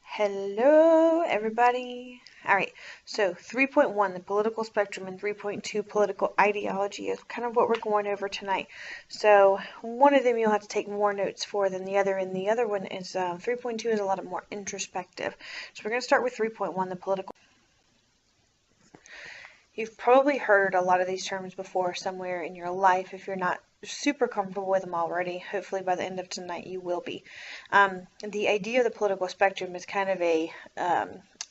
Hello, everybody. All right, so 3.1, the political spectrum, and 3.2, political ideology is kind of what we're going over tonight. So one of them you'll have to take more notes for than the other, and the other one is 3.2 is a lot more introspective. So we're going to start with 3.1, the political. You've probably heard a lot of these terms before somewhere in your life. If you're not super comfortable with them already, hopefully by the end of tonight you will be. The idea of the political spectrum is kind of a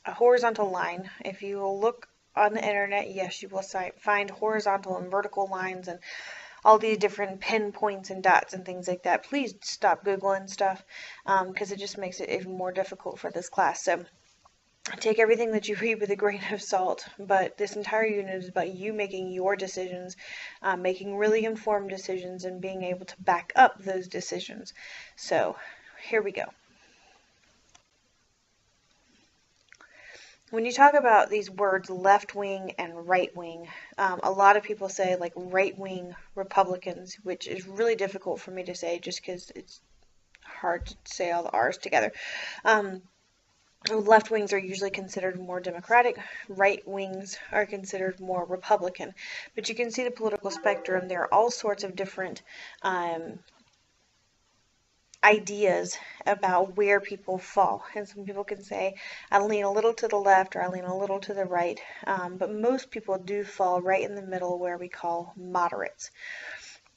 horizontal line. If you will look on the internet, yes, you will find horizontal and vertical lines and all these different pinpoints and dots and things like that. Please stop Googling stuff because it just makes it even more difficult for this class. So take everything that you read with a grain of salt, but this entire unit is about you making your decisions, making really informed decisions, and being able to back up those decisions. So here we go. When you talk about these words left wing and right wing, a lot of people say like right wing Republicans, which is really difficult for me to say just because it's hard to say all the R's together. Left wings are usually considered more Democratic, right wings are considered more Republican. But you can see the political spectrum. There are all sorts of different ideas about where people fall. And some people can say, I lean a little to the left or I lean a little to the right. But most people do fall right in the middle where we call moderates.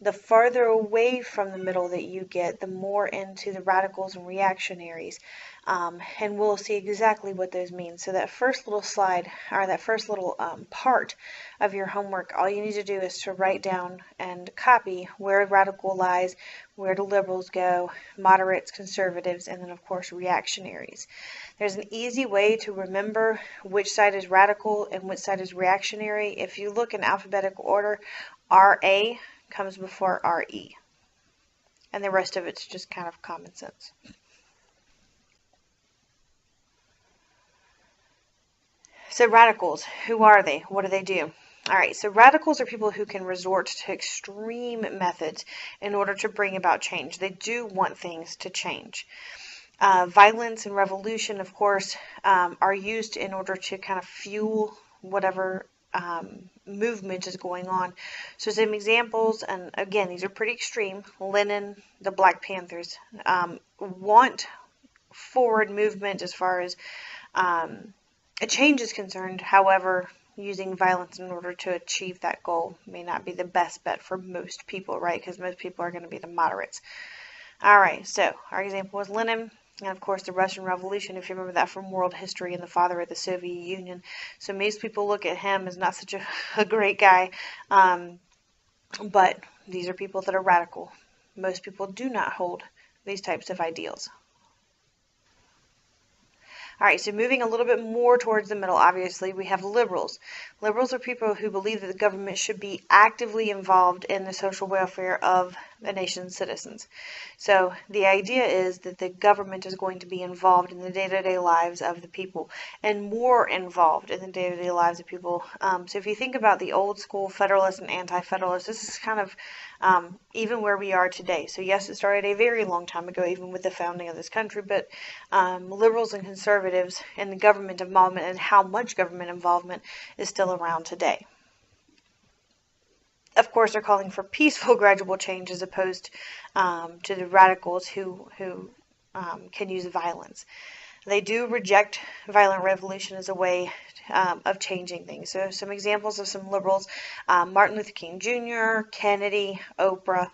The farther away from the middle that you get, the more into the radicals and reactionaries. And we'll see exactly what those mean. So that first little slide, or that first little part of your homework, all you need to do is to write down and copy where radical lies, where the liberals go, moderates, conservatives, and then of course reactionaries. There's an easy way to remember which side is radical and which side is reactionary. If you look in alphabetical order, RA comes before RE. And the rest of it's just kind of common sense. So radicals, who are they? What do they do? All right, so radicals are people who can resort to extreme methods in order to bring about change. They do want things to change. Violence and revolution, of course, are used in order to kind of fuel whatever movement is going on. So some examples, and again, these are pretty extreme. Lenin, the Black Panthers, want forward movement as far as a change is concerned. However, using violence in order to achieve that goal may not be the best bet for most people, right? Because most people are going to be the moderates. All right, so our example was Lenin. And of course, the Russian Revolution, if you remember that from world history, and the father of the Soviet Union. So most people look at him as not such a great guy. But these are people that are radical. Most people do not hold these types of ideals. All right, so moving a little bit more towards the middle, obviously, we have liberals. Liberals are people who believe that the government should be actively involved in the social welfare of the nation's citizens. So the idea is that the government is going to be involved in the day-to-day lives of the people and more involved in the day-to-day lives of people. So if you think about the old school Federalists and Anti-Federalists, this is kind of even where we are today. So yes, it started a very long time ago, even with the founding of this country, but liberals and conservatives and the government involvement and how much government involvement is still around today. Of course, they're calling for peaceful, gradual change as opposed to the radicals who can use violence. They do reject violent revolution as a way of changing things. So some examples of some liberals, Martin Luther King Jr., Kennedy, Oprah.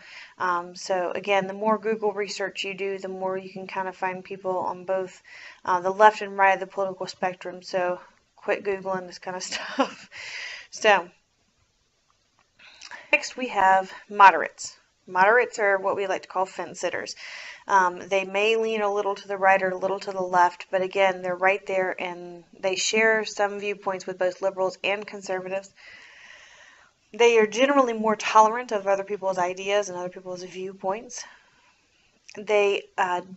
So again, the more Google research you do, the more you can kind of find people on both the left and right of the political spectrum. So quit Googling this kind of stuff. So next we have moderates. Moderates are what we like to call fence sitters. They may lean a little to the right or a little to the left, but again, they're right there and they share some viewpoints with both liberals and conservatives. They are generally more tolerant of other people's ideas and other people's viewpoints. They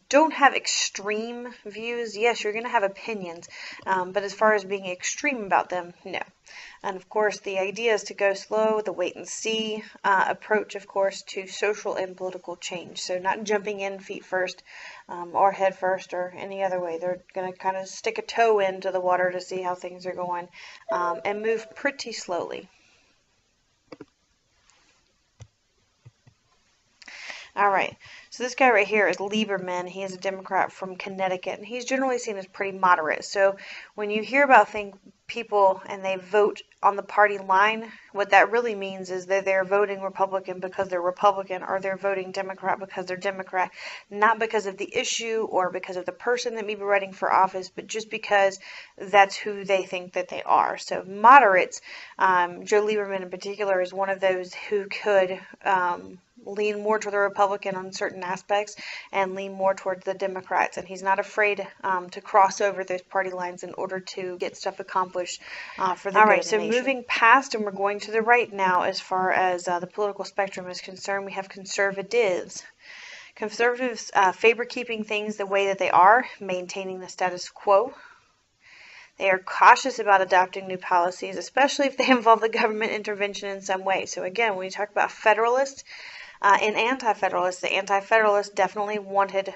don't have extreme views. Yes, you're going to have opinions, but as far as being extreme about them, no. And of course, the idea is to go slow, the wait and see approach, of course, to social and political change. So not jumping in feet first or head first or any other way. They're going to kind of stick a toe into the water to see how things are going and move pretty slowly. All right, so this guy right here is Lieberman. He is a Democrat from Connecticut, and he's generally seen as pretty moderate. So when you hear about people and they vote on the party line, what that really means is that they're voting Republican because they're Republican, or they're voting Democrat because they're Democrat, not because of the issue or because of the person that may be running for office, but just because that's who they think that they are. So moderates, Joe Lieberman in particular, is one of those who could lean more to the Republican on certain aspects and lean more towards the Democrats. And he's not afraid to cross over those party lines in order to get stuff accomplished for the good of the nation. All right, so moving past, and we're going to the right now as far as the political spectrum is concerned, we have conservatives. Conservatives favor keeping things the way that they are, maintaining the status quo. They are cautious about adopting new policies, especially if they involve the government intervention in some way. So again, when we talk about federalists, and anti-federalists, the anti-federalists definitely wanted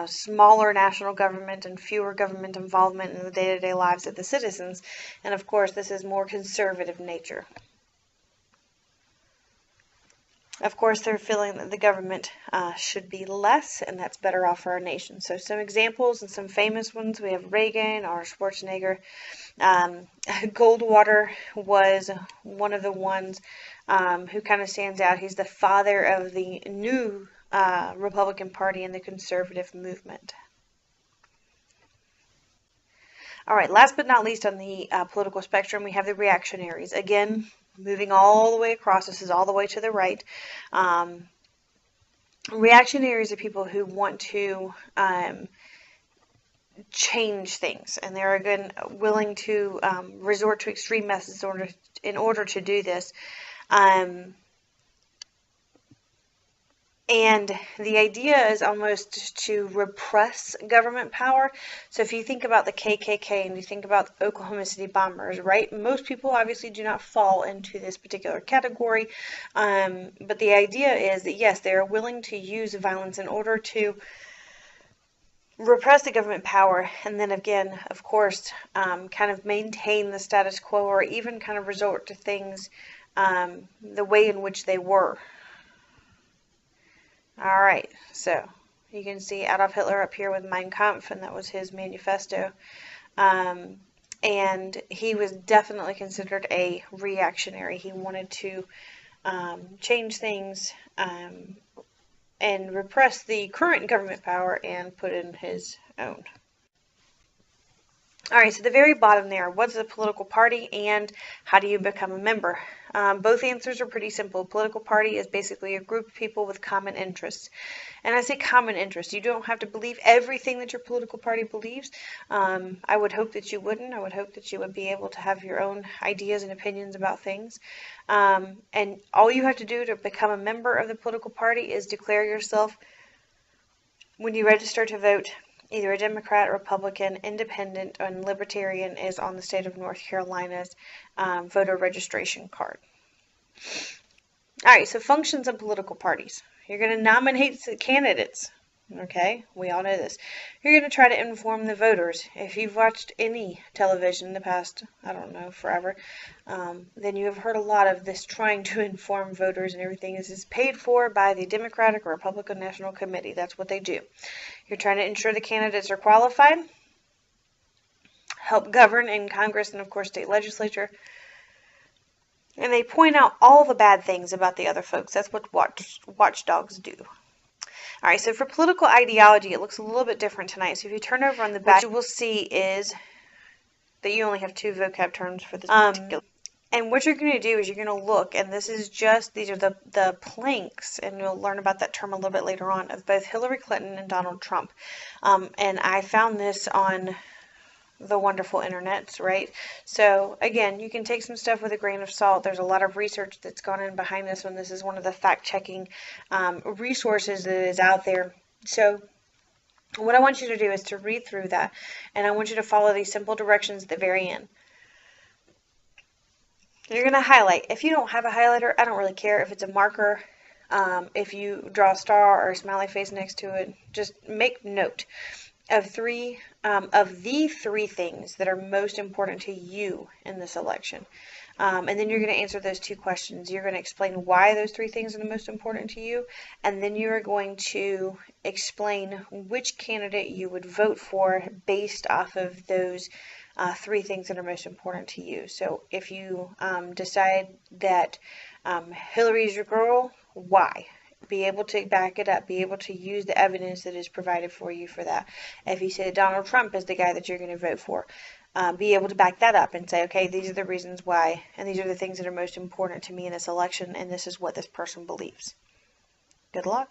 smaller national government and fewer government involvement in the day-to-day lives of the citizens. And of course, this is more conservative nature. Of course, they're feeling that the government should be less, and that's better off for our nation. So some examples and some famous ones, we have Reagan or Schwarzenegger. Goldwater was one of the ones who kind of stands out. He's the father of the new Republican Party and the conservative movement. All right, last but not least on the political spectrum, we have the reactionaries. Again, moving all the way across, this is all the way to the right. Reactionaries are people who want to change things, and they're again willing to resort to extreme methods in order to do this. And the idea is almost to repress government power. So if you think about the KKK and you think about the Oklahoma City bombers, right? Most people obviously do not fall into this particular category. But the idea is that, yes, they are willing to use violence in order to repress the government power, and then again, of course, kind of maintain the status quo, or even kind of resort to things the way in which they were. All right, so you can see Adolf Hitler up here with Mein Kampf, and that was his manifesto. And he was definitely considered a reactionary. He wanted to change things and repress the current government power and put in his own. All right, so the very bottom there, what's a political party and how do you become a member? Both answers are pretty simple. A political party is basically a group of people with common interests. And I say common interests. You don't have to believe everything that your political party believes. I would hope that you wouldn't. I would hope that you would be able to have your own ideas and opinions about things. And all you have to do to become a member of the political party is declare yourself, when you register to vote, either a Democrat, Republican, Independent, and Libertarian is on the state of North Carolina's voter registration card. All right, so functions of political parties. You're going to nominate candidates. Okay, we all know this. You're going to try to inform the voters. If you've watched any television in the past, I don't know, forever, then you have heard a lot of this trying to inform voters and everything. This is paid for by the Democratic or Republican National Committee. That's what they do. You're trying to ensure the candidates are qualified, help govern in Congress and, of course, state legislature. And they point out all the bad things about the other folks. That's what watchdogs do. All right, so for political ideology, it looks a little bit different tonight. So if you turn over on the back, what you will see is that you only have 2 vocab terms for this particular. And what you're going to do is you're going to look, and this is just, these are the planks, and you'll learn about that term a little bit later on, of both Hillary Clinton and Donald Trump. And I found this on the wonderful internets, right? So again, you can take some stuff with a grain of salt. There's a lot of research that's gone in behind this one. This is one of the fact-checking resources that is out there. So what I want you to do is to read through that, and I want you to follow these simple directions at the very end. You're going to highlight. If you don't have a highlighter, I don't really care if it's a marker. If you draw a star or a smiley face next to it, just make note of the three things that are most important to you in this election. And then you're going to answer those two questions. You're going to explain why those three things are the most important to you, and then you are going to explain which candidate you would vote for based off of those three things that are most important to you. So if you decide that Hillary's your girl, why? Be able to back it up, be able to use the evidence that is provided for you for that. If you say Donald Trump is the guy that you're going to vote for, be able to back that up and say, okay, these are the reasons why, and these are the things that are most important to me in this election, and this is what this person believes. Good luck.